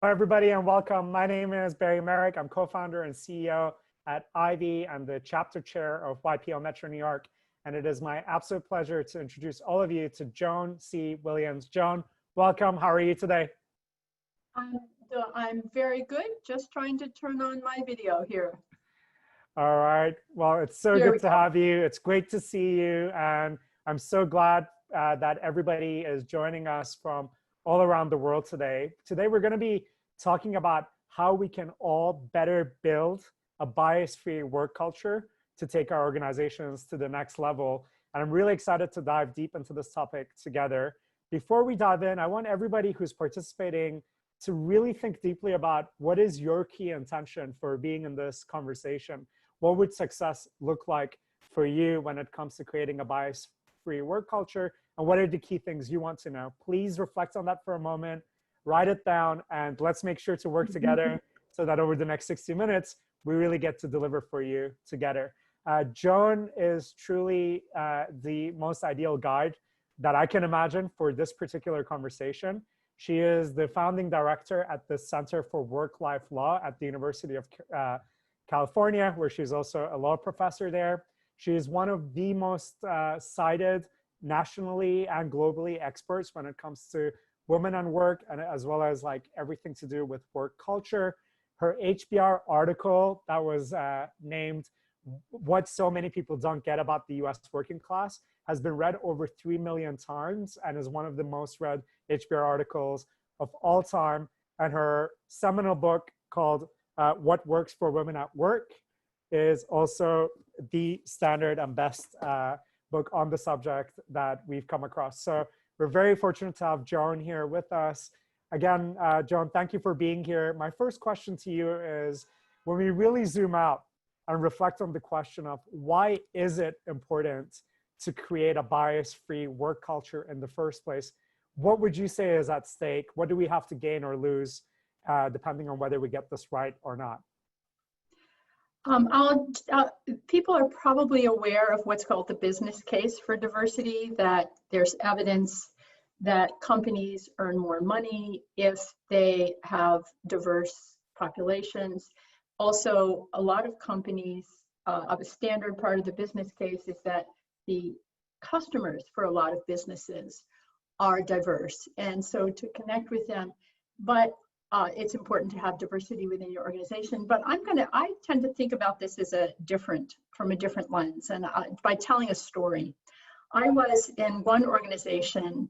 Hi, everybody, and welcome. My name is Barry Merrick. I'm co-founder and CEO at Ivy. I'm the chapter chair of YPO Metro New York. And it is my absolute pleasure to introduce all of you to Joan C. Williams. Joan, welcome. How are you today? I'm very good. Just trying to turn on my video here. All right. Well, it's so good to have you. It's great to see you. And I'm so glad that everybody is joining us from all around the world today. Today, we're going to be talking about how we can all better build a bias-free work culture to take our organizations to the next level. And I'm really excited to dive deep into this topic together. Before we dive in, I want everybody who's participating to really think deeply about what is your key intention for being in this conversation. What would success look like for you when it comes to creating a bias-free work culture? And what are the key things you want to know? Please reflect on that for a moment, write it down, and let's make sure to work together so that over the next 60 minutes, we really get to deliver for you together. Joan is truly the most ideal guide that I can imagine for this particular conversation. She is the founding director at the Center for WorkLife Law at the University of California, where she's also a law professor there. She is one of the most cited nationally and globally experts when it comes to women and work, and as well as like everything to do with work culture. Her HBR article that was named "What So Many People Don't Get About the US Working Class" has been read over 3 million times and is one of the most read HBR articles of all time. And her seminal book called "What Works for Women at Work" is also the standard and best book on the subject that we've come across. So we're very fortunate to have Joan here with us. Again, Joan, thank you for being here. My first question to you is, when we really zoom out and reflect on the question of why is it important to create a bias-free work culture in the first place, what would you say is at stake? What do we have to gain or lose, depending on whether we get this right or not? People are probably aware of what's called the business case for diversity, that there's evidence that companies earn more money if they have diverse populations. Also, a lot of companies, a standard part of the business case is that the customers for a lot of businesses are diverse. And so to connect with them, but it's important to have diversity within your organization. But I tend to think about this as from a different lens, and by telling a story. I was in one organization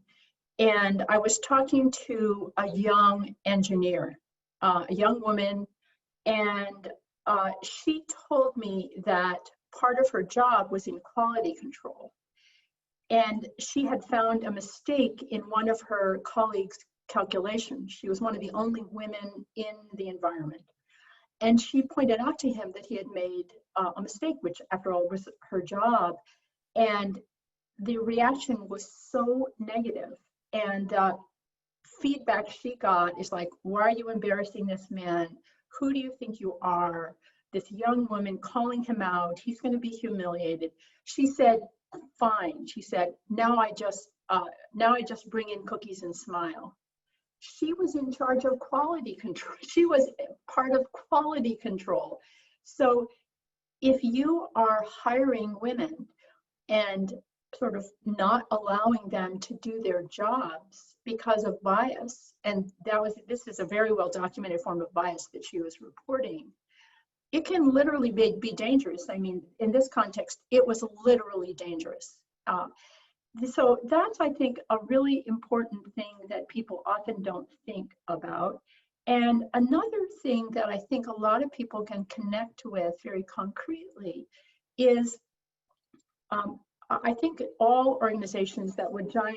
and I was talking to a young engineer, a young woman, and she told me that part of her job was in quality control. And she had found a mistake in one of her colleagues' calculations. She was one of the only women in the environment. And she pointed out to him that he had made a mistake, which after all was her job. And the reaction was so negative. And feedback she got is like, why are you embarrassing this man? Who do you think you are? This young woman calling him out, he's going to be humiliated. She said, fine. She said, now I just bring in cookies and smile. She was in charge of quality control. She was part of quality control. So if you are hiring women and sort of not allowing them to do their jobs because of bias, and this is a very well documented form of bias that she was reporting, it can literally be dangerous. I mean, in this context, it was literally dangerous. So that's, I think, a really important thing that people often don't think about. And another thing that I think a lot of people can connect with very concretely is, I think all organizations that would join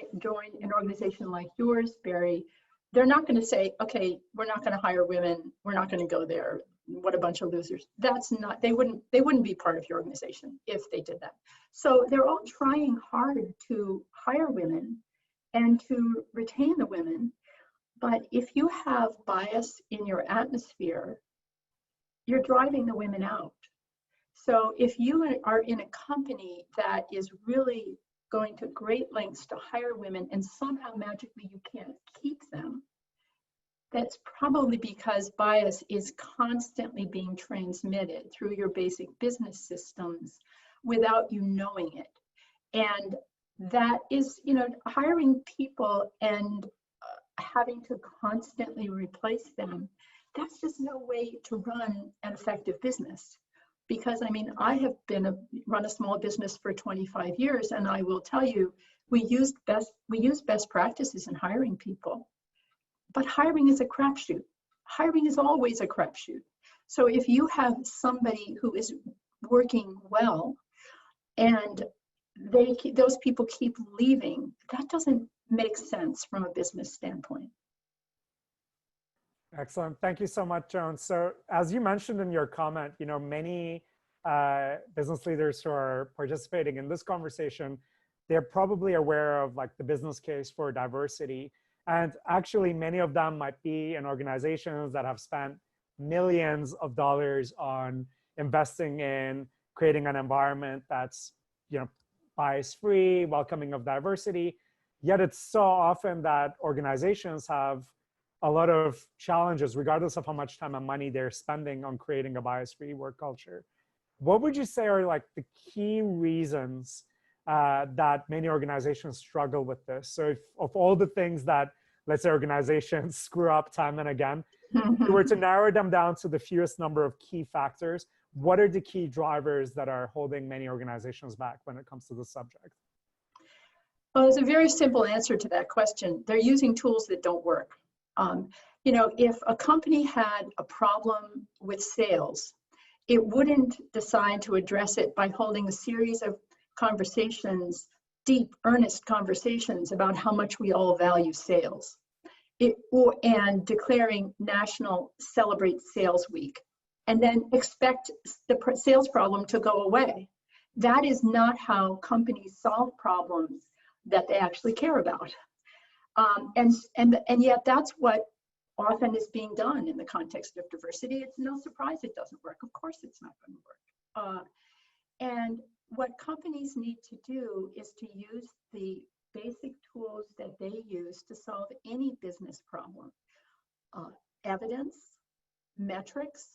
an organization like yours, Barry, they're not going to say, okay, we're not going to hire women, we're not going to go there. What a bunch of losers. That's not, they wouldn't be part of your organization if they did that. So they're all trying hard to hire women and to retain the women. But if you have bias in your atmosphere, you're driving the women out. So if you are in a company that is really going to great lengths to hire women and somehow magically you can't keep them, That's probably because bias is constantly being transmitted through your basic business systems without you knowing it. And that is, hiring people and having to constantly replace them, that's just no way to run an effective business. Because I have run a small business for 25 years, and I will tell you, we use best practices in hiring people. But hiring is a crapshoot. Hiring is always a crapshoot. So if you have somebody who is working well and those people keep leaving, that doesn't make sense from a business standpoint. Excellent. Thank you so much, Joan. So as you mentioned in your comment, many business leaders who are participating in this conversation, they're probably aware of like the business case for diversity. And actually, many of them might be in organizations that have spent millions of dollars on investing in creating an environment that's, bias-free, welcoming of diversity. Yet it's so often that organizations have a lot of challenges, regardless of how much time and money they're spending on creating a bias-free work culture. What would you say are like the key reasons that many organizations struggle with this? So if, of all the things that, let's say, organizations screw up time and again, if you were to narrow them down to the fewest number of key factors, what are the key drivers that are holding many organizations back when it comes to the subject? Well, there's a very simple answer to that question. They're using tools that don't work. If a company had a problem with sales, it wouldn't decide to address it by holding a series of conversations, deep, earnest conversations about how much we all value sales, and declaring National Celebrate Sales Week, and then expect the sales problem to go away. That is not how companies solve problems that they actually care about. And yet that's what often is being done in the context of diversity. It's no surprise it doesn't work. Of course it's not going to work. And what companies need to do is to use the basic tools that they use to solve any business problem. Evidence, metrics,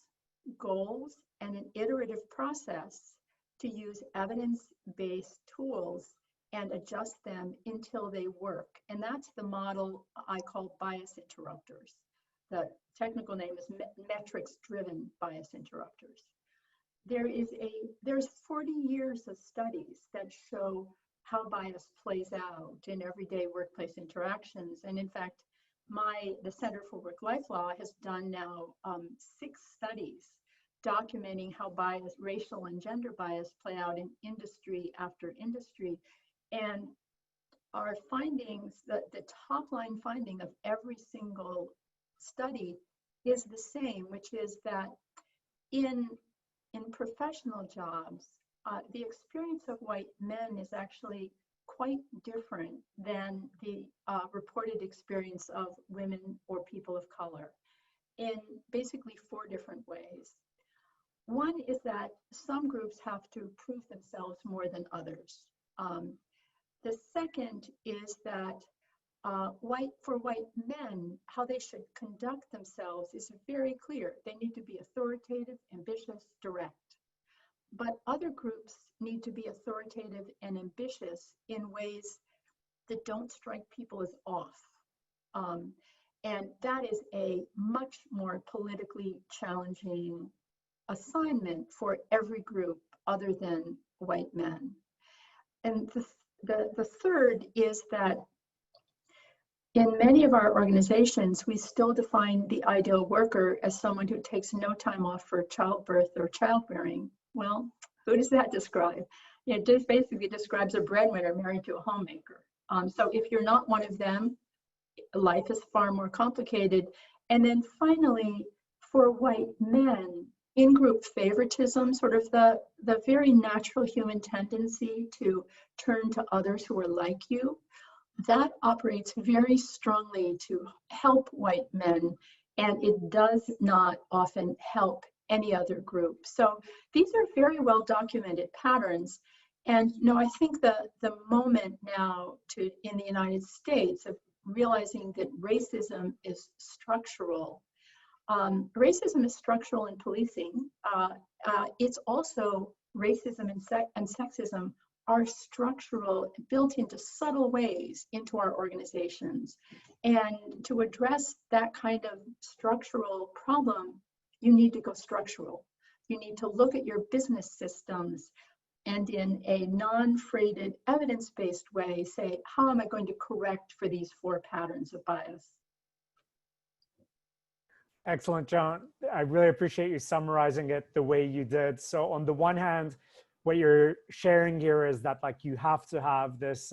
goals, and an iterative process to use evidence-based tools and adjust them until they work. And that's the model I call bias interrupters. The technical name is metrics-driven bias interrupters. There's 40 years of studies that show how bias plays out in everyday workplace interactions. And in fact, the Center for WorkLife Law has done now 6 studies documenting how racial and gender bias play out in industry after industry. And our findings, the top line finding of every single study is the same, which is that in professional jobs, the experience of white men is actually quite different than the reported experience of women or people of color in basically 4 different ways. One is that some groups have to prove themselves more than others. The second is that for white men, how they should conduct themselves is very clear. They need to be authoritative, ambitious, direct. But other groups need to be authoritative and ambitious in ways that don't strike people as off. And that is a much more politically challenging assignment for every group other than white men. And the third is that in many of our organizations, we still define the ideal worker as someone who takes no time off for childbirth or childbearing. Well, who does that describe? It just basically describes a breadwinner married to a homemaker. So if you're not one of them, life is far more complicated. And then finally, for white men, in-group favoritism, sort of the very natural human tendency to turn to others who are like you, that operates very strongly to help white men, and it does not often help any other group. So these are very well documented patterns. And I think the moment now in the United States of realizing that racism is structural. Racism is structural in policing. It's also racism and sexism are structural, built into subtle ways into our organizations. And to address that kind of structural problem, you need to go structural. You need to look at your business systems and in a non-freighted, evidence-based way, say, how am I going to correct for these 4 patterns of bias? Excellent, Joan. I really appreciate you summarizing it the way you did. So on the one hand, what you're sharing here is that like you have to have this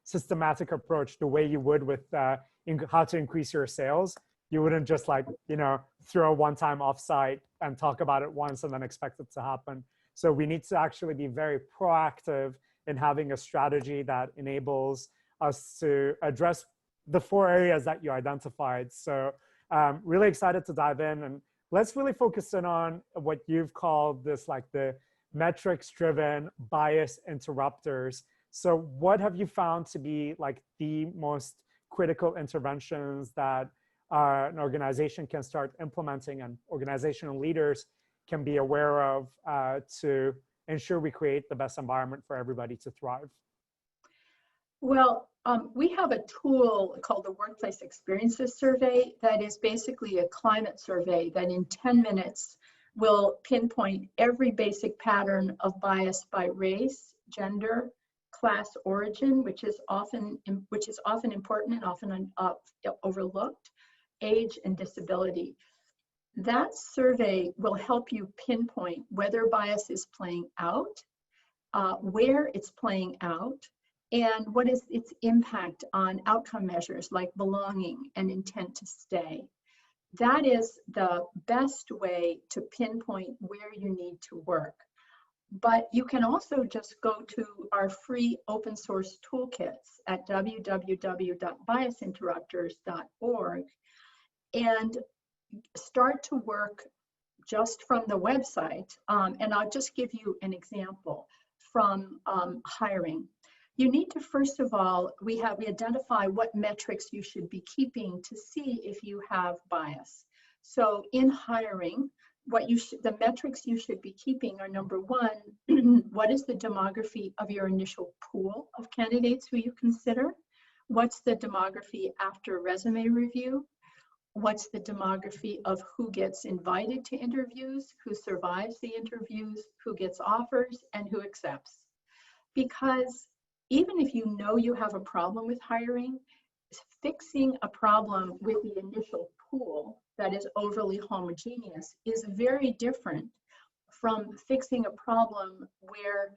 systematic approach the way you would with how to increase your sales. You wouldn't just like, you know, throw a one-time offsite and talk about it once and then expect it to happen. So we need to actually be very proactive in having a strategy that enables us to address the 4 areas that you identified. So really excited to dive in, and let's really focus in on what you've called this like the metrics-driven bias interrupters. So what have you found to be like the most critical interventions that an organization can start implementing and organizational leaders can be aware of to ensure we create the best environment for everybody to thrive? Well, we have a tool called the Workplace Experiences Survey that is basically a climate survey that in 10 minutes will pinpoint every basic pattern of bias by race, gender, class origin, which is often important and often overlooked, age, and disability. That survey will help you pinpoint whether bias is playing out, where it's playing out, and what is its impact on outcome measures like belonging and intent to stay. That is the best way to pinpoint where you need to work. But you can also just go to our free open source toolkits at www.biasinterrupters.org and start to work just from the website. And I'll just give you an example from hiring. You need to, first of all, we identify what metrics you should be keeping to see if you have bias. So in hiring, the metrics you should be keeping are, number 1, what is the demography of your initial pool of candidates who you consider? What's the demography after resume review? What's the demography of who gets invited to interviews, who survives the interviews, who gets offers, and who accepts? Because even if you know you have a problem with hiring, fixing a problem with the initial pool that is overly homogeneous is very different from fixing a problem where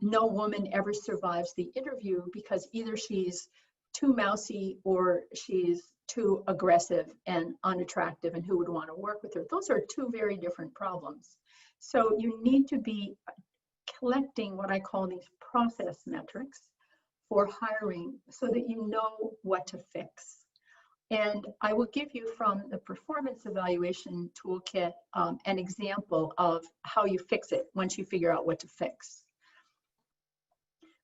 no woman ever survives the interview because either she's too mousy or she's too aggressive and unattractive, and who would want to work with her. Those are 2 very different problems. So you need to be collecting what I call these process metrics for hiring so that you know what to fix. And I will give you from the performance evaluation toolkit an example of how you fix it once you figure out what to fix.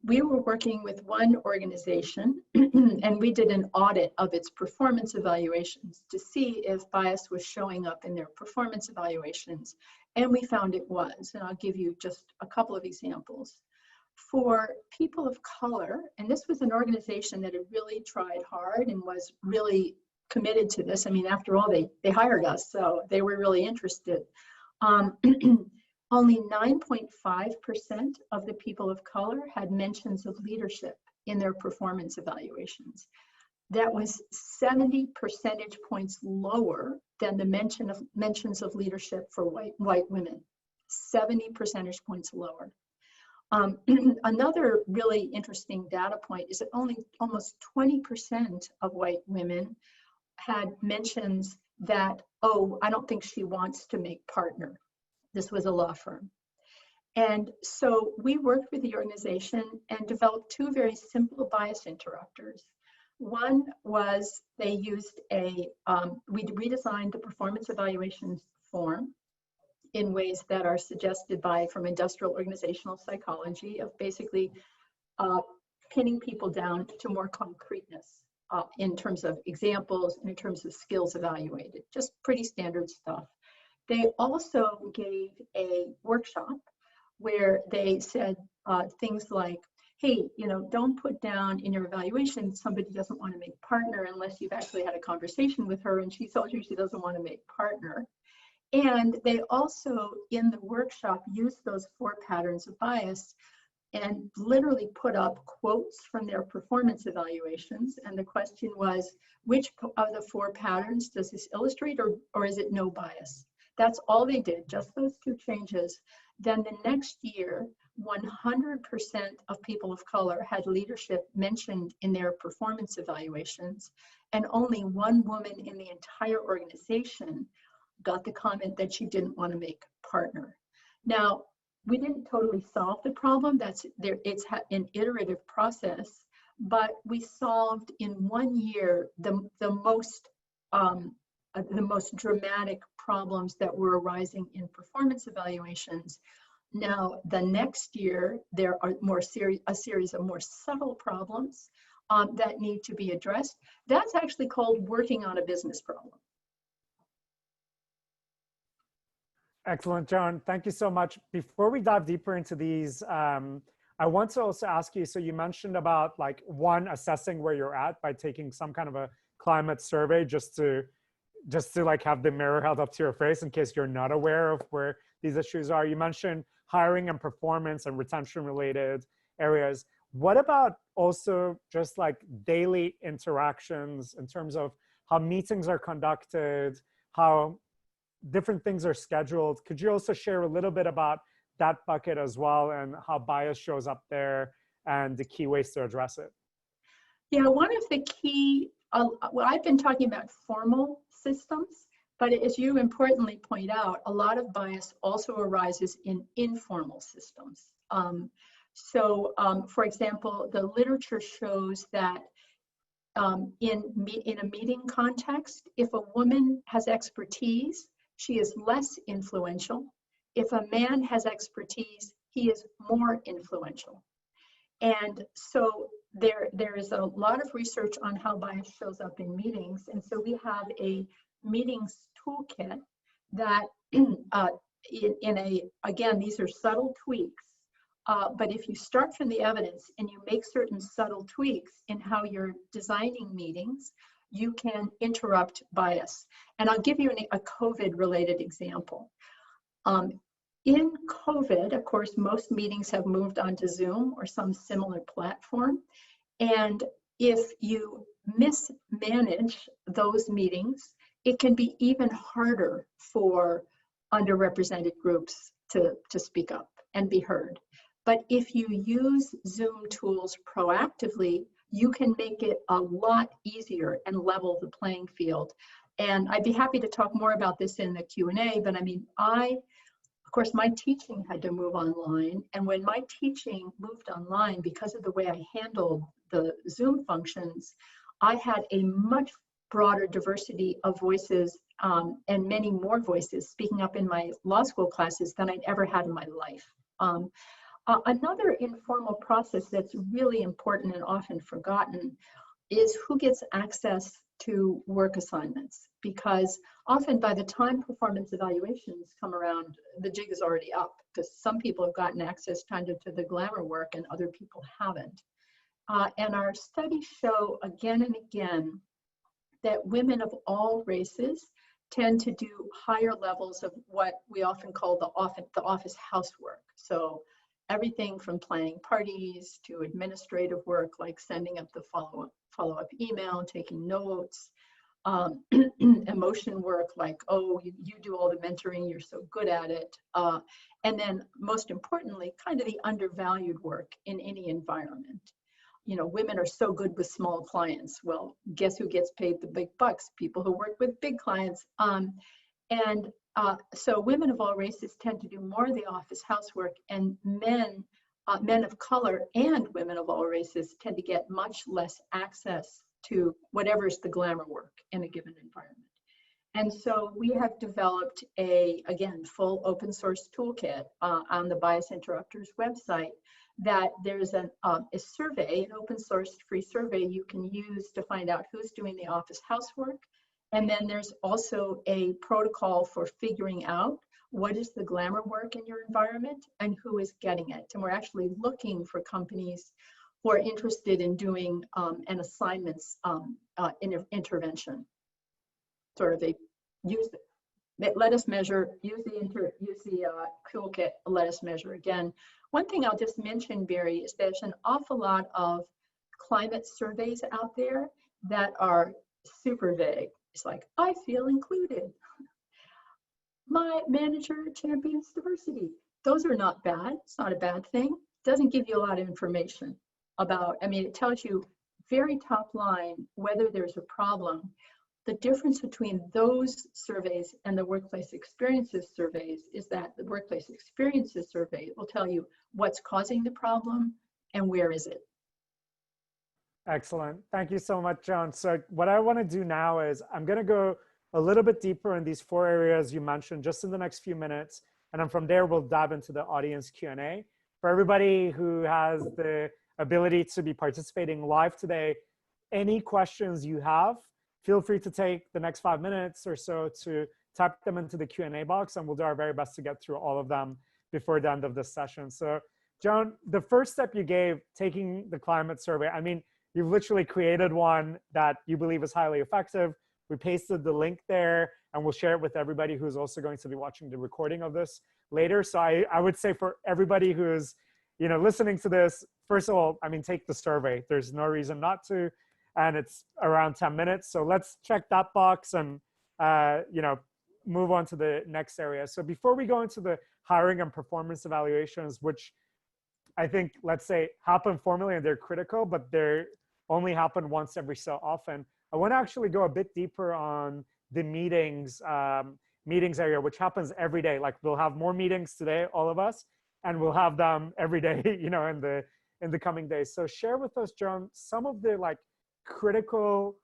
We were working with one organization and we did an audit of its performance evaluations to see if bias was showing up in their performance evaluations. And we found it was, and I'll give you just a couple of examples. For people of color, and this was an organization that had really tried hard and was really committed to this. I mean, after all, they hired us, so they were really interested. Only 9.5% of the people of color had mentions of leadership in their performance evaluations. That was 70 percentage points lower than the mentions of leadership for white women. 70 percentage points lower. Another really interesting data point is that only almost 20% of white women had mentions that, oh, I don't think she wants to make partner. This was a law firm. And so we worked with the organization and developed 2 very simple bias interrupters. One was they used we redesigned the performance evaluations form in ways that are suggested from industrial organizational psychology of basically pinning people down to more concreteness. in terms of examples and in terms of skills evaluated, just pretty standard stuff. They also gave a workshop where they said things like, hey, don't put down in your evaluation somebody doesn't want to make partner unless you've actually had a conversation with her and she told you she doesn't want to make partner. And they also, in the workshop, used those 4 patterns of bias and literally put up quotes from their performance evaluations. And the question was, which of the 4 patterns does this illustrate, or is it no bias? That's all they did, just those 2 changes. Then the next year, 100% of people of color had leadership mentioned in their performance evaluations, and only 1 woman in the entire organization got the comment that she didn't want to make partner. Now, we didn't totally solve the problem. It's an iterative process, but we solved in 1 year the most dramatic problems that were arising in performance evaluations. Now, the next year, there are a series of more subtle problems that need to be addressed. That's actually called working on a business problem. Excellent, Joan. Thank you so much. Before we dive deeper into these, I want to also ask you, so you mentioned about like assessing where you're at by taking some kind of a climate survey just to like have the mirror held up to your face in case you're not aware of where these issues are. You mentioned hiring and performance and retention related areas. What about also just like daily interactions in terms of how meetings are conducted, how different things are scheduled? Could you also share a little bit about that bucket as well and how bias shows up there and the key ways to address it? Yeah, one of the key, well, I've been talking about formal systems, but as you importantly point out, a lot of bias also arises in informal systems. For example, the literature shows that in a meeting context, if a woman has expertise, she is less influential. If a man has expertise, he is more influential. And so there is a lot of research on how bias shows up in meetings. And so we have a meetings toolkit that again, these are subtle tweaks. But if you start from the evidence and you make certain subtle tweaks in how you're designing meetings, you can interrupt bias. And I'll give you a COVID-related example. In COVID, of course, most meetings have moved on to Zoom or some similar platform. And if you mismanage those meetings, it can be even harder for underrepresented groups to speak up and be heard. But if you use Zoom tools proactively, you can make it a lot easier and level the playing field. And I'd be happy to talk more about this in the Q&A, but I mean, of course, my teaching had to move online. And when my teaching moved online, because of the way I handled the Zoom functions, I had a much broader diversity of voices and many more voices speaking up in my law school classes than I'd ever had in my life. Another informal process that's really important and often forgotten is who gets access to work assignments, because often by the time performance evaluations come around, the jig is already up, because some people have gotten access kind of to the glamour work and other people haven't. And our studies show again and again that women of all races tend to do higher levels of what we often call the office housework. So everything from planning parties to administrative work, like sending up the follow-up email, taking notes, emotion work, like, oh, you do all the mentoring, you're so good at it. And then most importantly, kind of the undervalued work in any environment. You know, women are so good with small clients. Well, guess who gets paid the big bucks? People who work with big clients. So women of all races tend to do more of the office housework, and men of color and women of all races tend to get much less access to whatever's the glamour work in a given environment. And so we have developed again, full open source toolkit on the Bias Interrupters website that there's a survey, an open source free survey you can use to find out who's doing the office housework. And then there's also a protocol for figuring out what is the glamour work in your environment and who is getting it. And we're actually looking for companies who are interested in doing an assignments intervention, sort of a let us measure, use the toolkit, let us measure again. One thing I'll just mention, Barry, is there's an awful lot of climate surveys out there that are super vague. It's like, I feel included. My manager champions diversity. Those are not bad. It's not a bad thing. It doesn't give you a lot of information about, I mean, it tells you very top line whether there's a problem. The difference between those surveys and the workplace experiences surveys is that the workplace experiences survey will tell you what's causing the problem and where is it. Excellent. Thank you so much, Joan. So what I want to do now is I'm going to go a little bit deeper in these 4 areas you mentioned just in the next few minutes. And then from there, we'll dive into the audience Q&A. For everybody who has the ability to be participating live today, any questions you have, feel free to take the next 5 minutes or so to type them into the Q&A box, and we'll do our very best to get through all of them before the end of this session. So Joan, the first step you gave, taking the climate survey, I mean, you've literally created one that you believe is highly effective. We pasted the link there, and we'll share it with everybody who's also going to be watching the recording of this later. So I would say for everybody who's listening to this, first of all, I mean, take the survey. There's no reason not to. And it's around 10 minutes. So let's check that box and move on to the next area. So before we go into the hiring and performance evaluations, which I think, let's say, happen formally and they're critical, but they only happen once every so often, I want to actually go a bit deeper on the meetings area, which happens every day. Like, we'll have more meetings today, all of us, and we'll have them every day, in the coming days. So share with us, Joan, some of the critical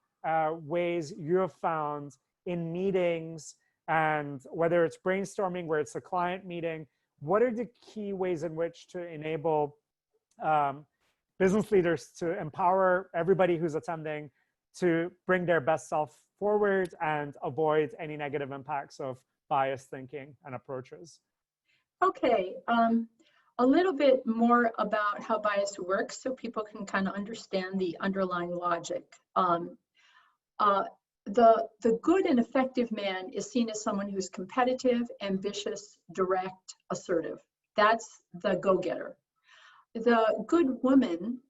ways you have found in meetings, and whether it's brainstorming, where it's a client meeting, what are the key ways in which to enable business leaders to empower everybody who's attending to bring their best self forward and avoid any negative impacts of biased thinking and approaches? Okay, a little bit more about how bias works so people can kind of understand the underlying logic. The good and effective man is seen as someone who's competitive, ambitious, direct, assertive. That's the go-getter. The good woman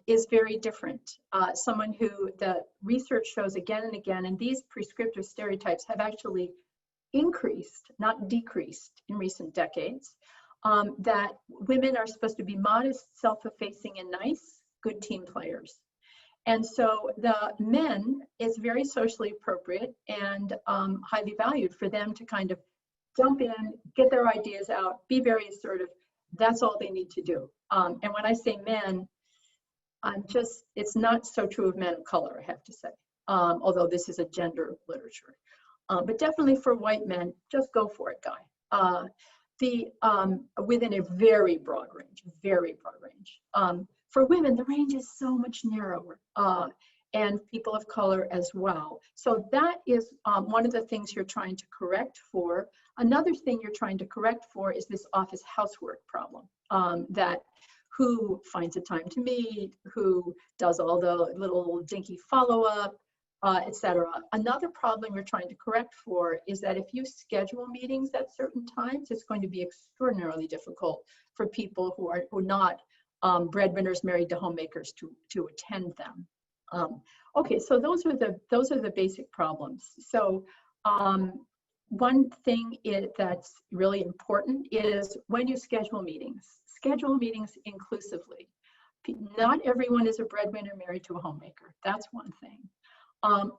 is very different. Someone who the research shows again and again, and these prescriptive stereotypes have actually increased, not decreased, in recent decades. That women are supposed to be modest, self-effacing, and nice, good team players. And so the men is very socially appropriate and highly valued for them to kind of jump in, get their ideas out, be very assertive. That's all they need to do. And when I say men, it's not so true of men of color, I have to say, although this is a gender literature. But definitely for white men, just go for it, guy. Within a very broad range. For women, the range is so much narrower, and people of color as well. So that is one of the things you're trying to correct for. Another thing you're trying to correct for is this office housework problem, that who finds a time to meet, who does all the little dinky follow-up, etc. Another problem we're trying to correct for is that if you schedule meetings at certain times, it's going to be extraordinarily difficult for people who are not breadwinners married to homemakers to attend them. Okay, so those are the basic problems. So one thing that's really important is when you schedule meetings inclusively. Not everyone is a breadwinner married to a homemaker. That's one thing.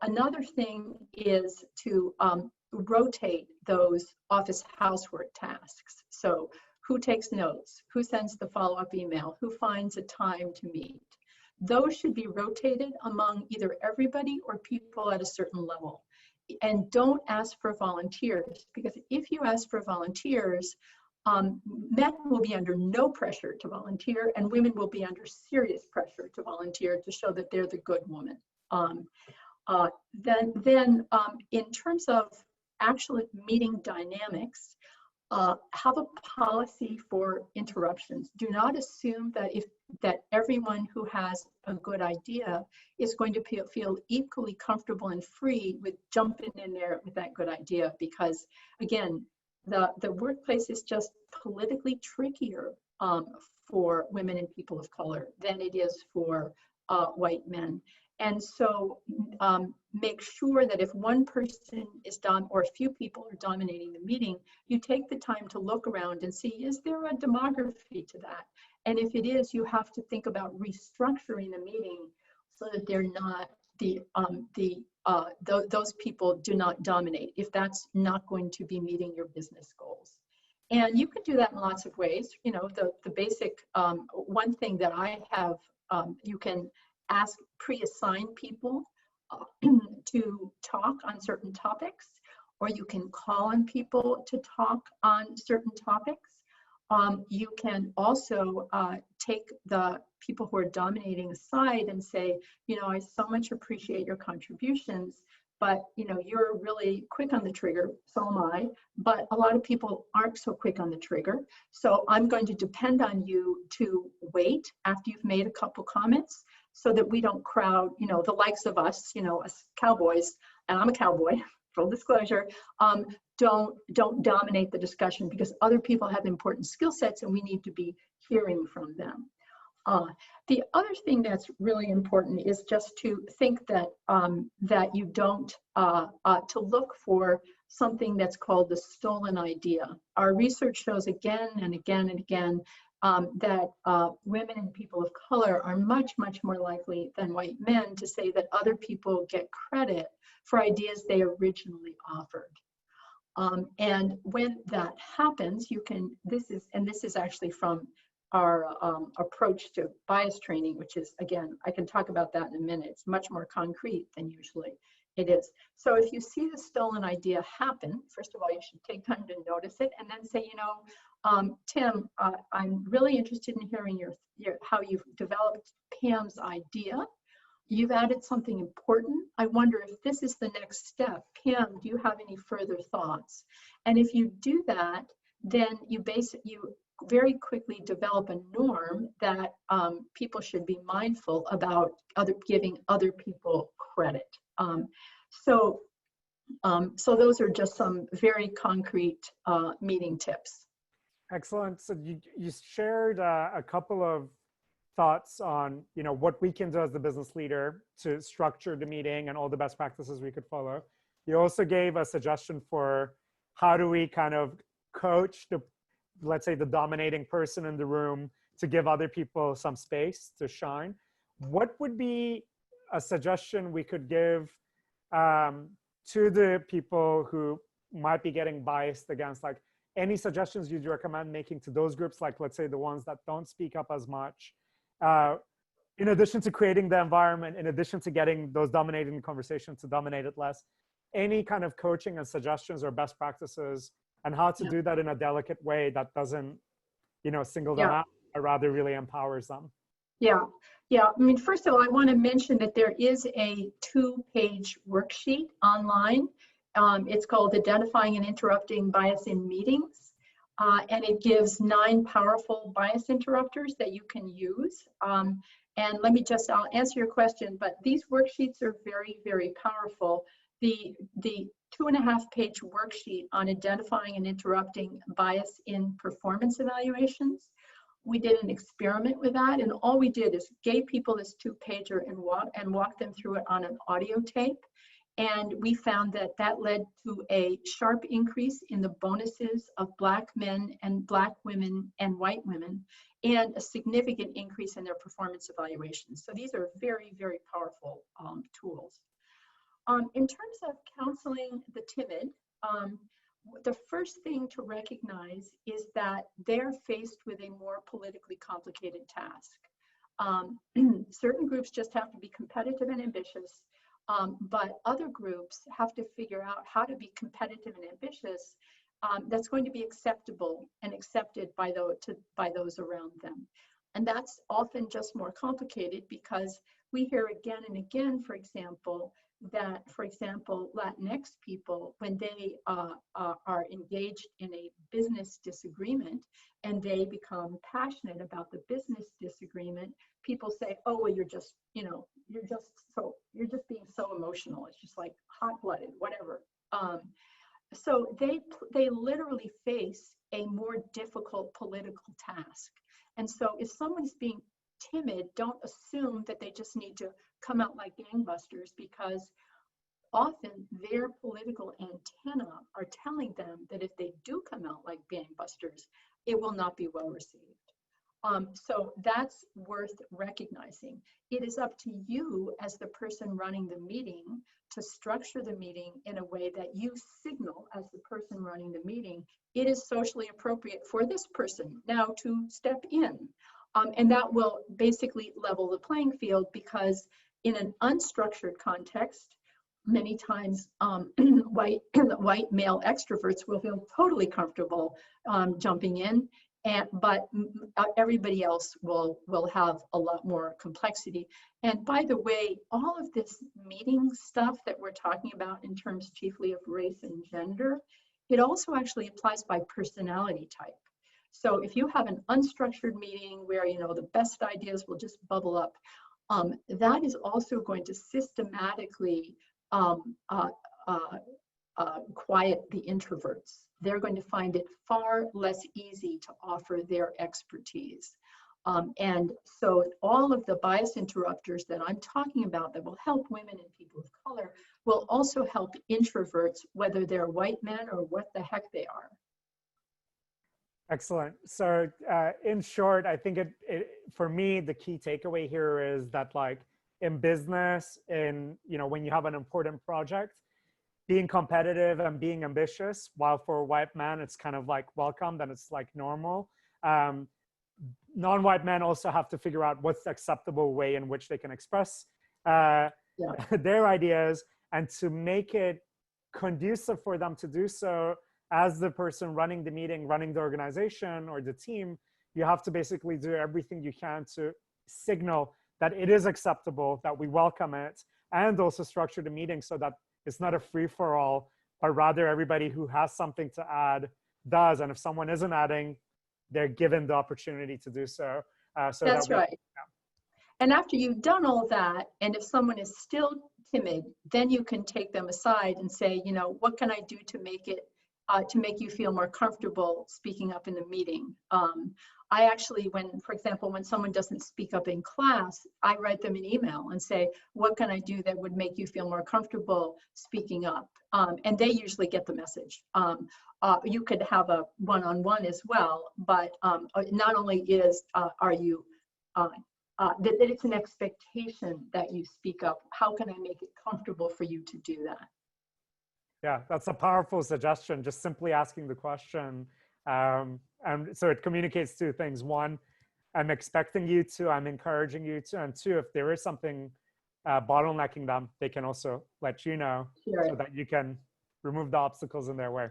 Another thing is to rotate those office housework tasks. So who takes notes, who sends the follow-up email, who finds a time to meet. Those should be rotated among either everybody or people at a certain level. And don't ask for volunteers, because if you ask for volunteers, Men will be under no pressure to volunteer, and women will be under serious pressure to volunteer to show that they're the good woman. In terms of actual meeting dynamics, have a policy for interruptions. Do not assume that everyone who has a good idea is going to feel equally comfortable and free with jumping in there with that good idea, because again, the workplace is just politically trickier for women and people of color than it is for white men. And so make sure that if one person is or a few people are dominating the meeting, you take the time to look around and see, is there a demography to that? And if it is, you have to think about restructuring the meeting so that they're not those people do not dominate, if that's not going to be meeting your business goals. And you can do that in lots of ways. You know, the basic one thing that I have, you can pre-assign people to talk on certain topics, or you can call on people to talk on certain topics. You can also take the people who are dominating aside and say, you know, I so much appreciate your contributions, but you know, you're really quick on the trigger, so am I, but a lot of people aren't so quick on the trigger. So I'm going to depend on you to wait after you've made a couple comments so that we don't crowd, you know, the likes of us, you know, us cowboys, and I'm a cowboy, full disclosure, don't dominate the discussion, because other people have important skill sets and we need to be hearing from them. The other thing that's really important is just to think that that you don't to look for something that's called the stolen idea. Our research shows again and again and again that women and people of color are much more likely than white men to say that other people get credit for ideas they originally offered. And when that happens, you can, this is actually from our approach to bias training, which is, again, I can talk about that in a minute. It's much more concrete than usually it is. So if you see the stolen idea happen, first of all, you should take time to notice it and then say, you know, Tim, I'm really interested in hearing how you've developed Pam's idea. You've added something important. I wonder if this is the next step. Pam, do you have any further thoughts? And if you do that, then you very quickly develop a norm that people should be mindful about giving other people credit. So those are just some very concrete meeting tips. Excellent. So you shared a couple of thoughts on, you know, what we can do as the business leader to structure the meeting and all the best practices we could follow. You also gave a suggestion for how do we kind of coach let's say the dominating person in the room to give other people some space to shine. What would be a suggestion we could give to the people who might be getting biased against? Like, any suggestions you'd recommend making to those groups, like let's say the ones that don't speak up as much, in addition to creating the environment, in addition to getting those dominating the conversation to dominate it less? Any kind of coaching and suggestions or best practices, and how to do that in a delicate way that doesn't, you know, single them out, or rather really empowers them? Yeah. I mean, first of all, I want to mention that there is a 2-page worksheet online. It's called Identifying and Interrupting Bias in Meetings. And it gives 9 powerful bias interrupters that you can use. And I'll answer your question, but these worksheets are very powerful. The 2.5-page worksheet on identifying and interrupting bias in performance evaluations, we did an experiment with that, and all we did is gave people this 2-pager and walk them through it on an audio tape. And we found that led to a sharp increase in the bonuses of Black men and Black women and white women, and a significant increase in their performance evaluations. So these are very powerful tools. In terms of counseling the timid, the first thing to recognize is that they're faced with a more politically complicated task. Certain groups just have to be competitive and ambitious, but other groups have to figure out how to be competitive and ambitious that's going to be acceptable and accepted by those around them. And that's often just more complicated because we hear again and again, for example, Latinx people, when they are engaged in a business disagreement and they become passionate about the business disagreement, people say, oh, well, you're just being so emotional. It's just like hot-blooded, whatever. So they literally face a more difficult political task. And so if someone's being timid, don't assume that they just need to come out like gangbusters, because often their political antenna are telling them that if they do come out like gangbusters, it will not be well received. So that's worth recognizing. It is up to you as the person running the meeting to structure the meeting in a way that you signal as the person running the meeting, it is socially appropriate for this person now to step in. And that will basically level the playing field, because in an unstructured context, many times white male extroverts will feel totally comfortable jumping in, but everybody else will have a lot more complexity. And by the way, all of this meeting stuff that we're talking about in terms chiefly of race and gender, it also actually applies by personality type. So if you have an unstructured meeting where, the best ideas will just bubble up, that is also going to systematically quiet the introverts. They're going to find it far less easy to offer their expertise. And so all of the bias interrupters that I'm talking about that will help women and people of color will also help introverts, whether they're white men or what the heck they are. Excellent. So in short, I think for me, the key takeaway here is that, like, in business, when you have an important project, being competitive and being ambitious, while for a white man, it's kind of like welcomed and it's like normal. Non-white men also have to figure out what's the acceptable way in which they can express their ideas, and to make it conducive for them to do so. As the person running the meeting, running the organization or the team, you have to basically do everything you can to signal that it is acceptable, that we welcome it, and also structure the meeting so that it's not a free-for-all, but rather everybody who has something to add does. And if someone isn't adding, they're given the opportunity to do so. That's right. And after you've done all that, and if someone is still timid, then you can take them aside and say, what can I do to make you feel more comfortable speaking up in the meeting? I actually, for example, when someone doesn't speak up in class, I write them an email and say, what can I do that would make you feel more comfortable speaking up? And they usually get the message. You could have a one-on-one as well, but not only that it's an expectation that you speak up, how can I make it comfortable for you to do that? Yeah, that's a powerful suggestion, just simply asking the question. And so it communicates two things. One, I'm expecting you to, I'm encouraging you to, and two, if there is something bottlenecking them, they can also let you know, so that you can remove the obstacles in their way.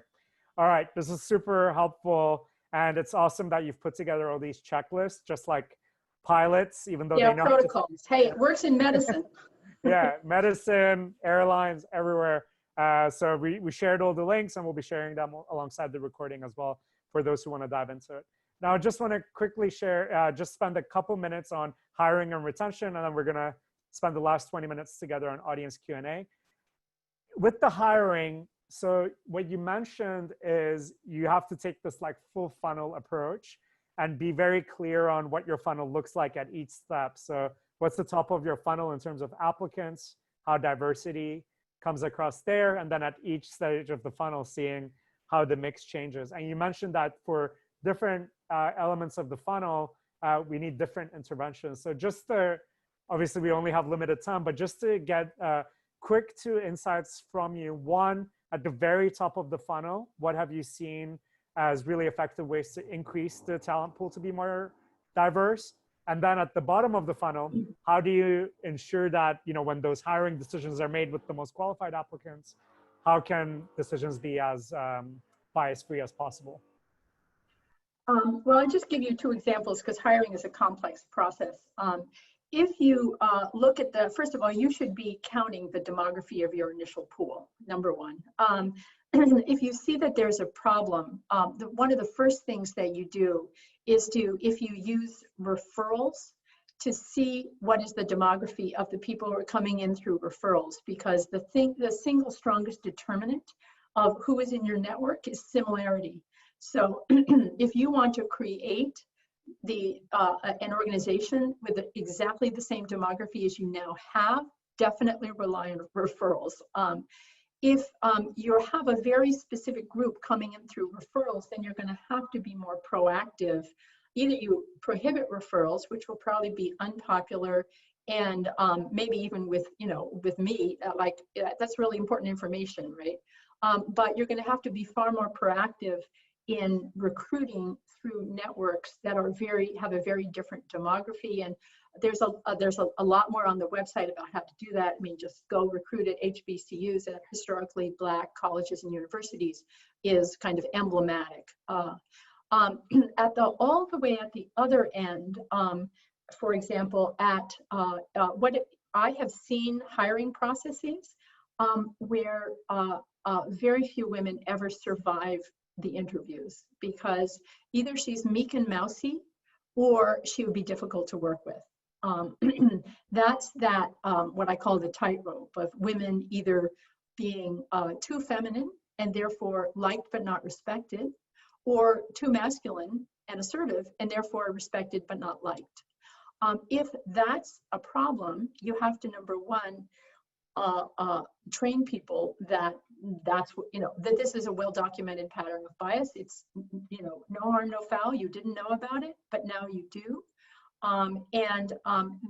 All right, this is super helpful. And it's awesome that you've put together all these checklists, just like pilots, even though they know protocols. Hey, it works in medicine. Yeah, medicine, airlines, everywhere. So we shared all the links, and we'll be sharing them alongside the recording as well for those who want to dive into it. Now, I just want to quickly share, just spend a couple minutes on hiring and retention, and then we're going to spend the last 20 minutes together on audience Q&A. With the hiring, so what you mentioned is you have to take this like full funnel approach and be very clear on what your funnel looks like at each step. So what's the top of your funnel in terms of applicants, how diversity comes across there, and then at each stage of the funnel, seeing how the mix changes. And you mentioned that for different elements of the funnel, we need different interventions. So just to, obviously we only have limited time, but just to get quick two insights from you. One, at the very top of the funnel, what have you seen as really effective ways to increase the talent pool to be more diverse? And then at the bottom of the funnel, how do you ensure that, when those hiring decisions are made with the most qualified applicants, how can decisions be as bias-free as possible? Well, I'll just give you two examples because hiring is a complex process. If you look at first of all, you should be counting the demography of your initial pool, number one. If you see that there's a problem, one of the first things that you do is if you use referrals, to see what is the demography of the people who are coming in through referrals, because the single strongest determinant of who is in your network is similarity. So if you want to create an organization with exactly the same demography as you now have, definitely rely on referrals. If you have a very specific group coming in through referrals, then you're going to have to be more proactive. Either you prohibit referrals, which will probably be unpopular, and maybe even with me, that's really important information, right? But you're going to have to be far more proactive in recruiting through networks that have a very different demography. And there's a lot more on the website about how to do that. I mean, just go recruit at HBCUs, at historically Black colleges and universities, is kind of emblematic. All the way at the other end, for example, I have seen hiring processes where very few women ever survive the interviews, because either she's meek and mousy or she would be difficult to work with. That's what I call the tightrope of women either being too feminine and therefore liked but not respected, or too masculine and assertive and therefore respected but not liked. If that's a problem, you have to, number one, train people that this is a well-documented pattern of bias. It's, no harm, no foul. You didn't know about it, but now you do.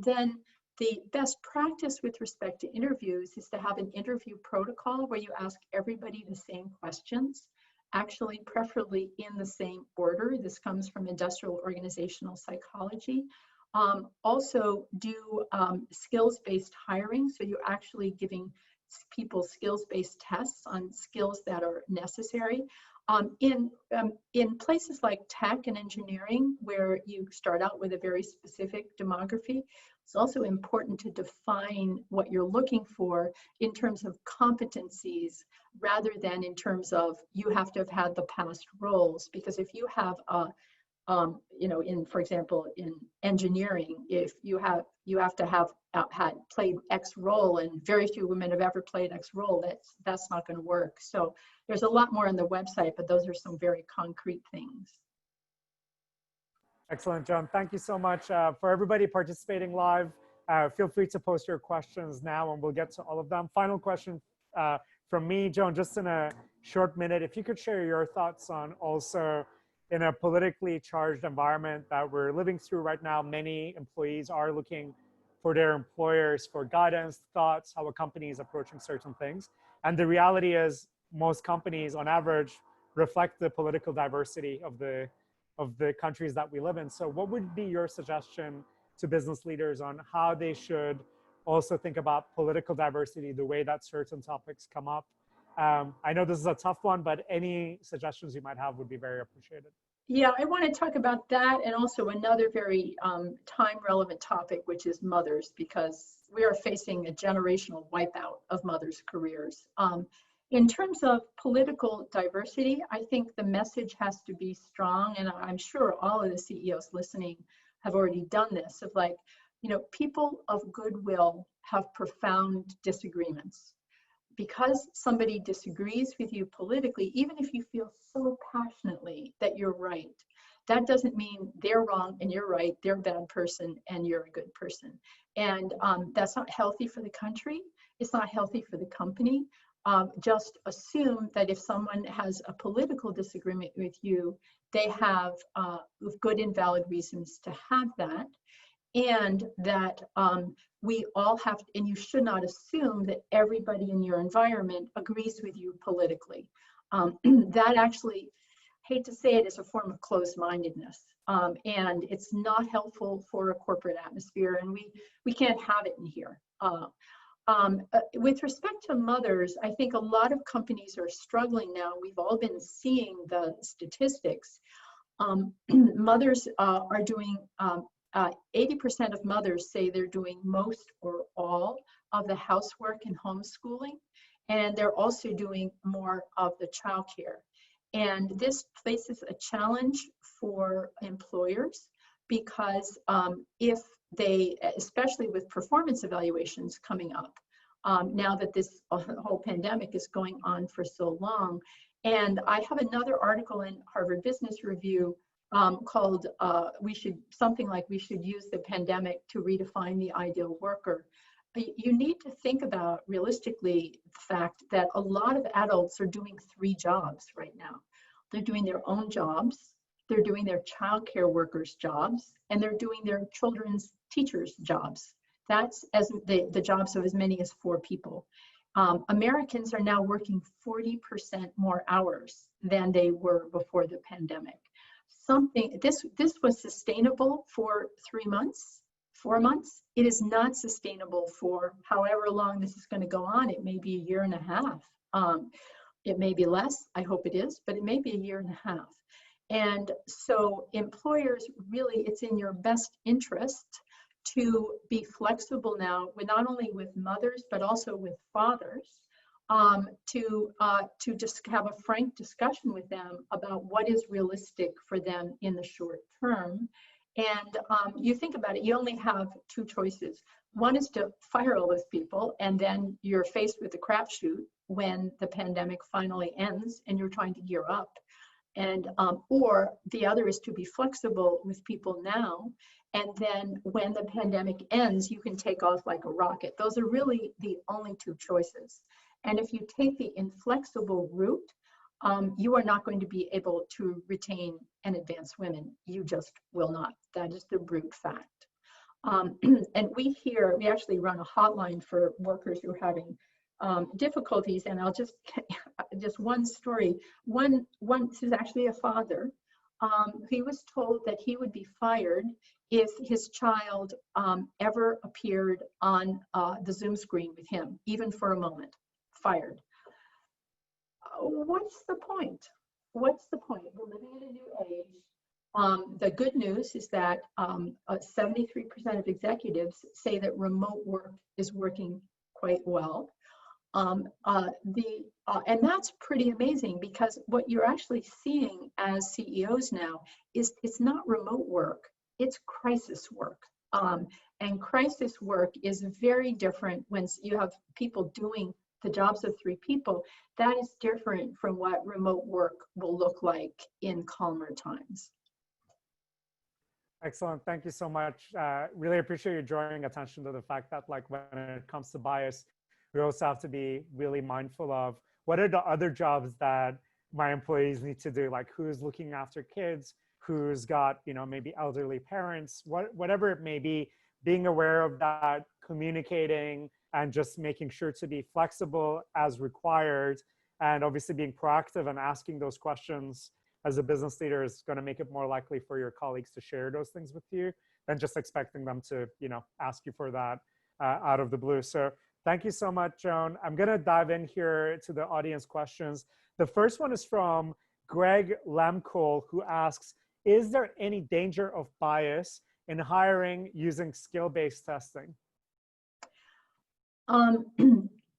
Then the best practice with respect to interviews is to have an interview protocol where you ask everybody the same questions, actually preferably in the same order. This comes from industrial organizational psychology. Also do skills-based hiring. So you're actually giving people skills-based tests on skills that are necessary. In places like tech and engineering, where you start out with a very specific demography, it's also important to define what you're looking for in terms of competencies rather than in terms of you have to have had the past roles. Because if you have for example, in engineering, if you have to have had played X role, and very few women have ever played X role, that's not going to work. So there's a lot more on the website, but those are some very concrete things. Excellent, Joan. Thank you so much. For everybody participating live, feel free to post your questions now and we'll get to all of them. Final question from me, Joan, just in a short minute, if you could share your thoughts on also, in a politically charged environment that we're living through right now, many employees are looking for their employers for guidance, thoughts, how a company is approaching certain things. And the reality is most companies on average reflect the political diversity of the countries that we live in. So what would be your suggestion to business leaders on how they should also think about political diversity, the way that certain topics come up? I know this is a tough one, but any suggestions you might have would be very appreciated. Yeah, I want to talk about that, and also another very time-relevant topic, which is mothers, because we are facing a generational wipeout of mothers' careers. In terms of political diversity, I think the message has to be strong, and I'm sure all of the CEOs listening have already done this, of people of goodwill have profound disagreements. Because somebody disagrees with you politically, even if you feel so passionately that you're right, that doesn't mean they're wrong and you're right, they're a bad person and you're a good person. And that's not healthy for the country. It's not healthy for the company. Just assume that if someone has a political disagreement with you, they have good and valid reasons to have that. And that we all have, and you should not assume that everybody in your environment agrees with you politically. That actually, hate to say it, is a form of closed-mindedness. And it's not helpful for a corporate atmosphere, and we can't have it in here. with respect to mothers, I think a lot of companies are struggling now. We've all been seeing the statistics. Mothers are doing, 80% of mothers say they're doing most or all of the housework and homeschooling, and they're also doing more of the childcare. And this places a challenge for employers because if they, especially with performance evaluations coming up, now that this whole pandemic is going on for so long. And I have another article in Harvard Business Review called we should use the pandemic to redefine the ideal worker. You need to think about realistically the fact that a lot of adults are doing 3 jobs right now. They're doing their own jobs, they're doing their childcare workers' jobs, and they're doing their children's teachers' jobs. That's as the jobs of as many as 4 people. Americans are now working 40% more hours than they were before the pandemic. This was sustainable for 3 months, 4 months. It is not sustainable for however long this is going to go on. It may be a year and a half. It may be less. I hope it is, but it may be a year and a half. And so employers, really, it's in your best interest to be flexible now, with not only with mothers, but also with fathers, to just have a frank discussion with them about what is realistic for them in the short term. And you think about it, you only have 2 choices. One is to fire all those people, and then you're faced with the crapshoot when the pandemic finally ends and you're trying to gear up. And or the other is to be flexible with people now, and then when the pandemic ends, you can take off like a rocket. Those are really the only 2 choices. And if you take the inflexible route, you are not going to be able to retain and advance women. You just will not. That is the brute fact. And we actually run a hotline for workers who are having difficulties, and I'll just one story. This is actually a father. He was told that he would be fired if his child ever appeared on the Zoom screen with him, even for a moment. Fired. What's the point? What's the point? We're living in a new age. The good news is that 73% of executives say that remote work is working quite well. And that's pretty amazing, because what you're actually seeing as CEOs now is it's not remote work, it's crisis work. And crisis work is very different when you have people doing the jobs of 3 people. That is different from what remote work will look like in calmer times. Excellent. Thank you so much. Really appreciate you drawing attention to the fact that, like, when it comes to bias, we also have to be really mindful of what are the other jobs that my employees need to do, like who's looking after kids, who's got, maybe elderly parents, whatever it may be, being aware of that, communicating, and just making sure to be flexible as required, and obviously being proactive and asking those questions as a business leader is going to make it more likely for your colleagues to share those things with you than just expecting them to, ask you for that out of the blue. So thank you so much, Joan. I'm going to dive in here to the audience questions. The first one is from Greg Lemcole, who asks, is there any danger of bias in hiring using skill-based testing?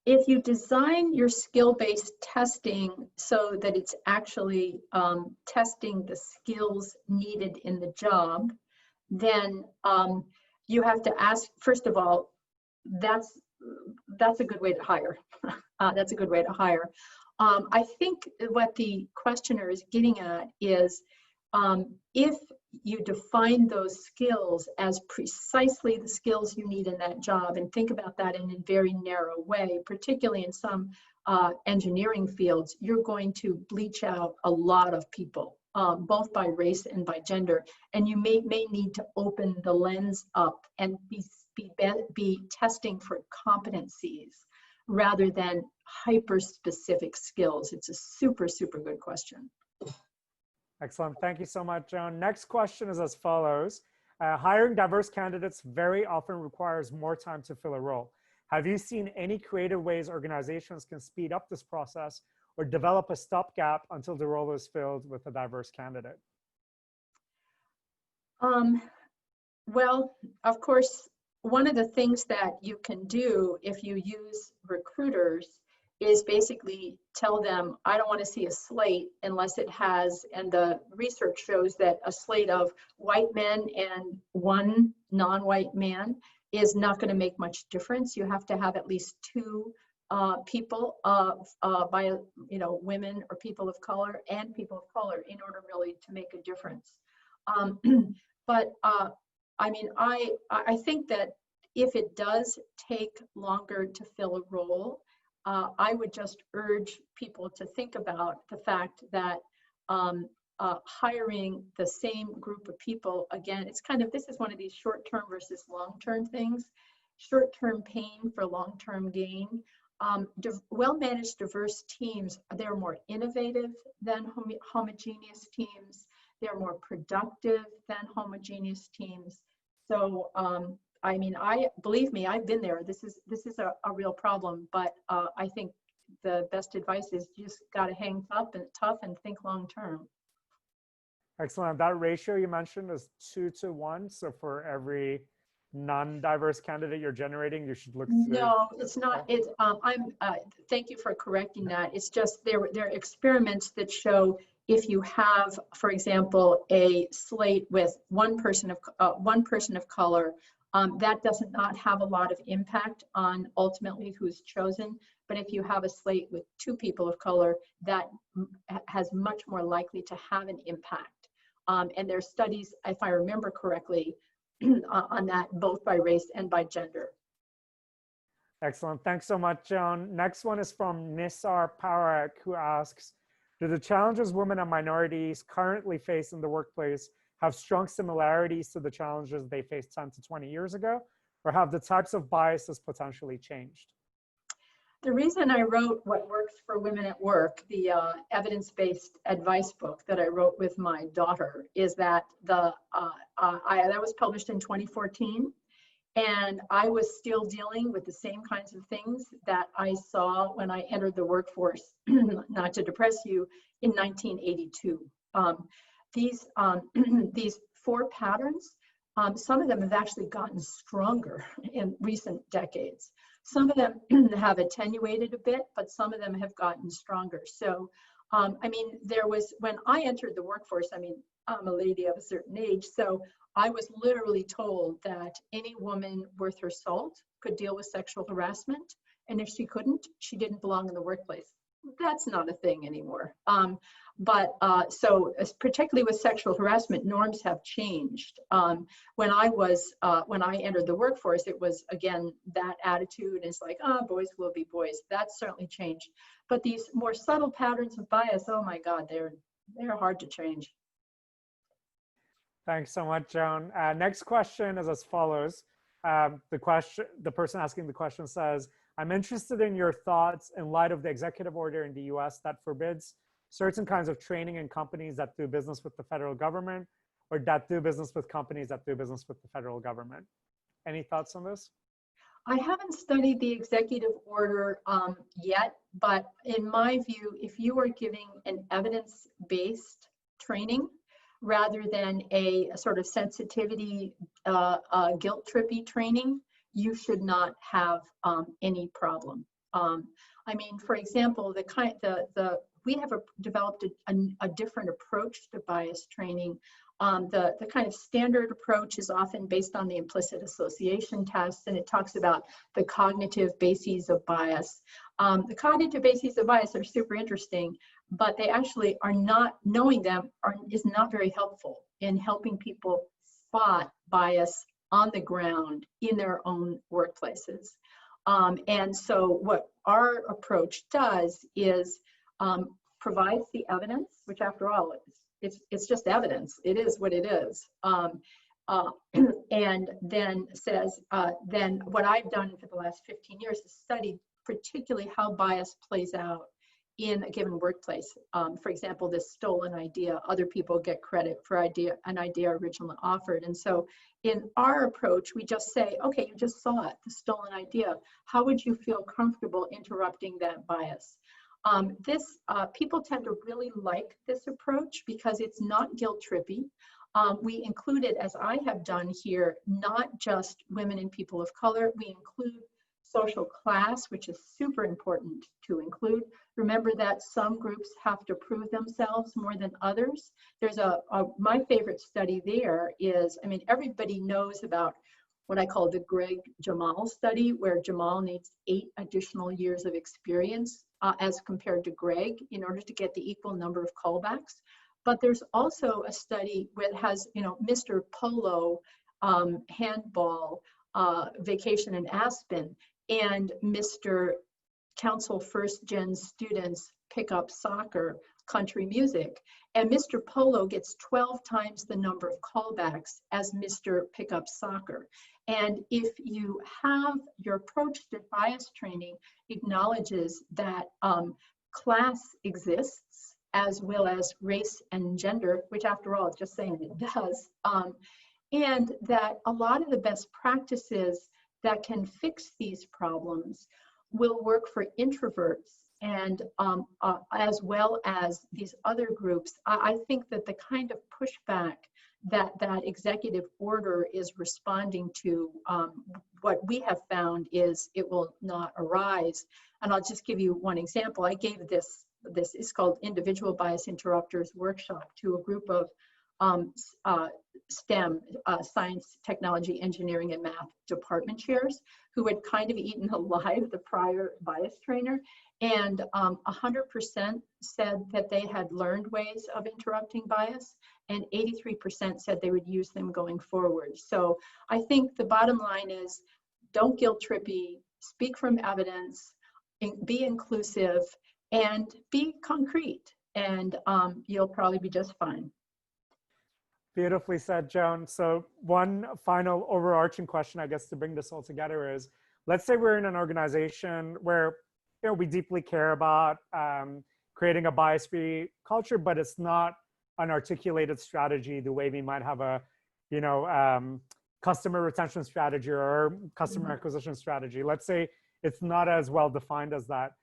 If you design your skill-based testing so that it's actually testing the skills needed in the job, then you have to ask, first of all, that's a good way to hire. That's a good way to hire. I think what the questioner is getting at is if you define those skills as precisely the skills you need in that job, and think about that in a very narrow way, particularly in some engineering fields, you're going to bleach out a lot of people, both by race and by gender. And you may need to open the lens up and be testing for competencies rather than hyper-specific skills. It's a super, super good question. Excellent. Thank you so much, Joan. Next question is as follows. Hiring diverse candidates very often requires more time to fill a role. Have you seen any creative ways organizations can speed up this process or develop a stopgap until the role is filled with a diverse candidate? Well, of course, one of the things that you can do if you use recruiters is basically tell them, I don't want to see a slate unless it has, and the research shows that a slate of white men and one non-white man is not going to make much difference. You have to have at least two people by, women or people of color and people of color in order really to make a difference. But I mean, I think that if it does take longer to fill a role, I would just urge people to think about the fact that hiring the same group of people, again, it's kind of, this is one of these short-term versus long-term things. Short-term pain for long-term gain. Well-managed diverse teams, they're more innovative than homogeneous teams. They're more productive than homogeneous teams. So, I mean, believe me, I've been there. This is a real problem, but I think the best advice is you just got to hang tough and think long term. Excellent. That ratio you mentioned is 2 to 1. So for every non-diverse candidate you're generating, you should look through. No, it's not. It's thank you for correcting that. It's just there are experiments that show if you have, for example, a slate with one person of color, that does not have a lot of impact on ultimately who's chosen. But if you have a slate with two people of color, that has much more likely to have an impact. And there's studies, if I remember correctly, on that, both by race and by gender. Excellent. Thanks so much, Joan. Next one is from Nisar Parak, who asks, do the challenges women and minorities currently face in the workplace have strong similarities to the challenges they faced 10 to 20 years ago, or have the types of biases potentially changed? The reason I wrote What Works for Women at Work, the evidence-based advice book that I wrote with my daughter, is that that was published in 2014, and I was still dealing with the same kinds of things that I saw when I entered the workforce, not to depress you, in 1982. These four patterns, some of them have actually gotten stronger in recent decades. Some of them have attenuated a bit, but some of them have gotten stronger. So, I mean, when I entered the workforce, I mean, I'm a lady of a certain age, so I was literally told that any woman worth her salt could deal with sexual harassment, and if she couldn't, she didn't belong in the workplace. That's not a thing anymore. So particularly with sexual harassment, norms have changed. When I entered the workforce, it was, again, that attitude. It's like, oh, boys will be boys. That's certainly changed. But these more subtle patterns of bias, oh my God, they're hard to change. Thanks so much, Joan. Next question is as follows. The person asking the question says, I'm interested in your thoughts in light of the executive order in the US that forbids certain kinds of training in companies that do business with the federal government, or that do business with companies that do business with the federal government. Any thoughts on this? I haven't studied the executive order yet, but in my view, if you are giving an evidence-based training rather than a sort of sensitivity, guilt-trippy training, you should not have any problem. I mean, for example, we have developed a different approach to bias training. The kind of standard approach is often based on the implicit association test, and it talks about the cognitive bases of bias. The cognitive bases of bias are super interesting, but they actually are not, knowing them is not very helpful in helping people spot bias on the ground in their own workplaces. And so what our approach does is provides the evidence, which after all, it's just evidence. It is what it is. And then says, then what I've done for the last 15 years is studied particularly how bias plays out in a given workplace. For example, this stolen idea, other people get credit for an idea originally offered. And so in our approach, we just say, okay, you just saw it, the stolen idea. How would you feel comfortable interrupting that bias? People tend to really like this approach because it's not guilt trippy. We included, as I have done here, not just women and people of color, we include social class, which is super important to include. Remember that some groups have to prove themselves more than others. There's my favorite study there is, I mean, everybody knows about what I call the Greg Jamal study, where Jamal needs 8 additional years of experience as compared to Greg in order to get the equal number of callbacks. But there's also a study where it has, you know, Mr. Polo, handball, vacation in Aspen, and Mr. Council First Gen students pick up soccer, country music. And Mr. Polo gets 12 times the number of callbacks as Mr. Pickup Soccer. And if you have your approach to bias training acknowledges that class exists as well as race and gender, which after all, it's just saying it does, and that a lot of the best practices that can fix these problems will work for introverts and as well as these other groups. I think that the kind of pushback that executive order is responding to, what we have found is it will not arise. And I'll just give you one example. I gave this is called Individual Bias Interrupters Workshop to a group of STEM, science, technology, engineering, and math department chairs who had kind of eaten alive the prior bias trainer. And 100% said that they had learned ways of interrupting bias, and 83% said they would use them going forward. So I think the bottom line is don't guilt trippy, speak from evidence, be inclusive, and be concrete, and you'll probably be just fine. Beautifully said, Joan. So one final overarching question, I guess, to bring this all together is, let's say we're in an organization where, you know, we deeply care about creating a bias-free culture, but it's not an articulated strategy the way we might have a, you know, customer retention strategy or customer acquisition strategy. Let's say it's not as well defined as that.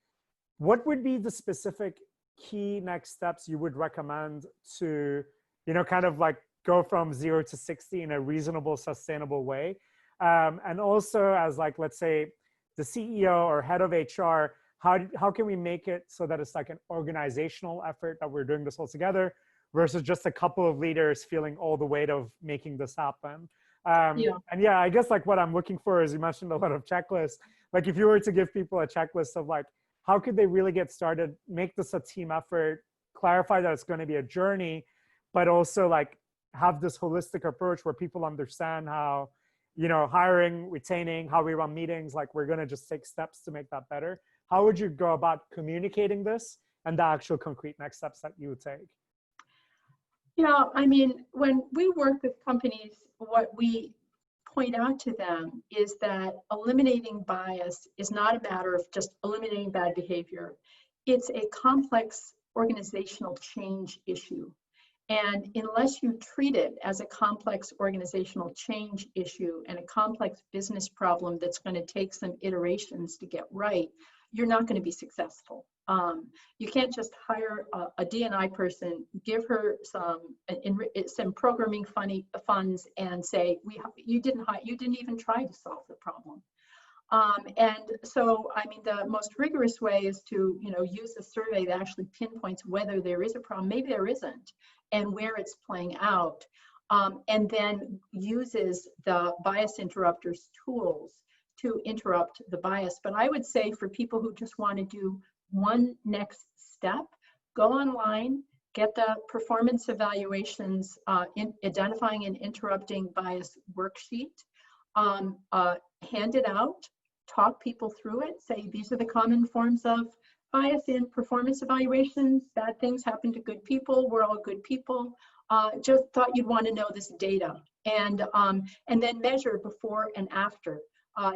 What would be the specific key next steps you would recommend to, you know, kind of like go from 0 to 60 in a reasonable, sustainable way? And also as like, let's say the CEO or head of HR, how can we make it so that it's like an organizational effort that we're doing this all together versus just a couple of leaders feeling all the weight of making this happen? And yeah, I guess like what I'm looking for is, you mentioned a lot of checklists. Like if you were to give people a checklist of like, how could they really get started, make this a team effort, clarify that it's going to be a journey, but also like have this holistic approach where people understand how, you know, hiring, retaining, how we run meetings, like we're going to just take steps to make that better. How would you go about communicating this and the actual concrete next steps that you would take? Yeah, I mean, when we work with companies, what we point out to them is that eliminating bias is not a matter of just eliminating bad behavior. It's a complex organizational change issue. And unless you treat it as a complex organizational change issue and a complex business problem that's going to take some iterations to get right, you're not going to be successful. You can't just hire a D&I person, give her some programming funds, and say, you didn't even try to solve the problem. And so, I mean, the most rigorous way is to, you know, use a survey that actually pinpoints whether there is a problem, maybe there isn't, and where it's playing out, and then uses the bias interrupters tools to interrupt the bias. But I would say for people who just want to do one next step, go online, get the performance evaluations, in identifying and interrupting bias worksheet, hand it out, talk people through it, say these are the common forms of bias in performance evaluations, bad things happen to good people, we're all good people, just thought you'd want to know this data, and then measure before and after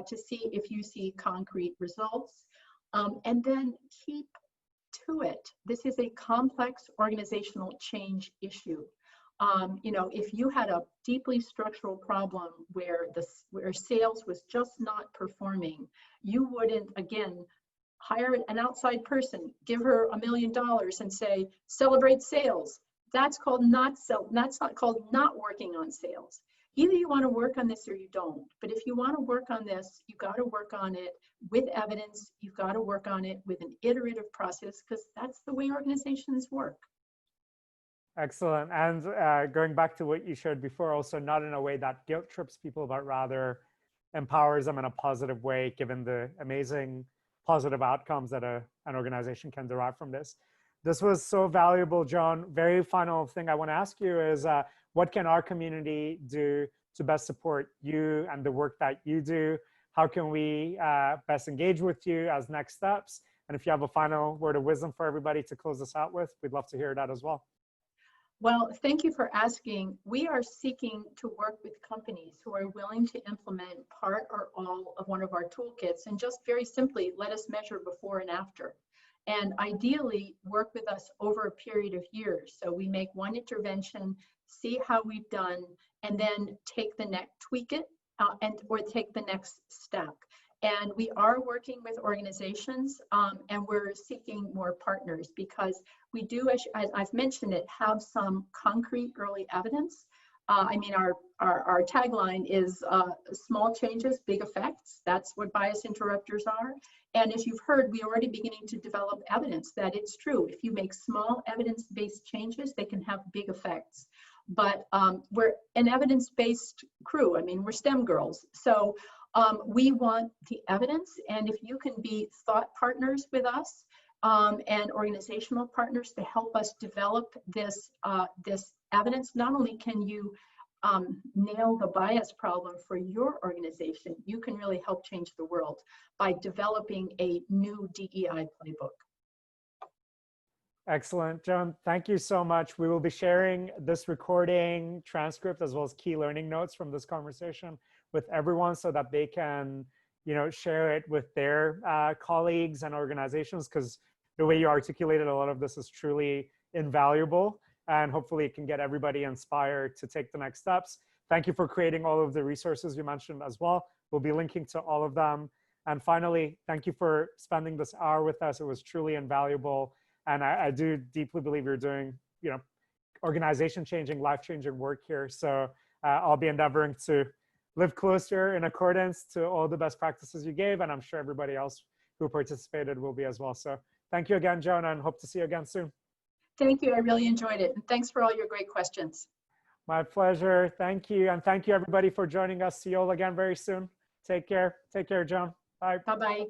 to see if you see concrete results, and then keep to it. This is a complex organizational change issue. You know, if you had a deeply structural problem where sales was just not performing, you wouldn't, again, hire an outside person, give her $1 million and say, celebrate sales. That's called that's not called not working on sales. Either you want to work on this or you don't. But if you want to work on this, you got to work on it with evidence. You've got to work on it with an iterative process, because that's the way organizations work. Excellent. And going back to what you shared before, also not in a way that guilt trips people, but rather empowers them in a positive way, given the amazing positive outcomes that an organization can derive from this. This was so valuable, Joan. Very final thing I want to ask you is, what can our community do to best support you and the work that you do? How can we best engage with you as next steps? And if you have a final word of wisdom for everybody to close this out with, we'd love to hear that as well. Well, thank you for asking. We are seeking to work with companies who are willing to implement part or all of one of our toolkits, and just very simply, let us measure before and after. And ideally, work with us over a period of years. So we make one intervention, see how we've done, and then take the next, tweak it, or take the next step. And we are working with organizations, and we're seeking more partners, because we do, as I've mentioned it, have some concrete early evidence. I mean, our tagline is small changes, big effects. That's what bias interrupters are. And as you've heard, we're already beginning to develop evidence that it's true. If you make small evidence-based changes, they can have big effects. But we're an evidence-based crew. I mean, we're STEM girls. So we want the evidence, and if you can be thought partners with us and organizational partners to help us develop this evidence, not only can you nail the bias problem for your organization, you can really help change the world by developing a new DEI playbook. Excellent, Joan. Thank you so much. We will be sharing this recording transcript as well as key learning notes from this conversation with everyone, so that they can, you know, share it with their colleagues and organizations, because the way you articulated a lot of this is truly invaluable, and hopefully it can get everybody inspired to take the next steps. Thank you for creating all of the resources you mentioned as well. We'll be linking to all of them. And finally, thank you for spending this hour with us. It was truly invaluable. And I do deeply believe you're doing, you know, organization-changing, life-changing work here. So I'll be endeavoring to live closer in accordance to all the best practices you gave. And I'm sure everybody else who participated will be as well. So thank you again, Joan, and hope to see you again soon. Thank you. I really enjoyed it. And thanks for all your great questions. My pleasure. Thank you. And thank you, everybody, for joining us. See you all again very soon. Take care. Take care, Joan. Bye. Bye-bye.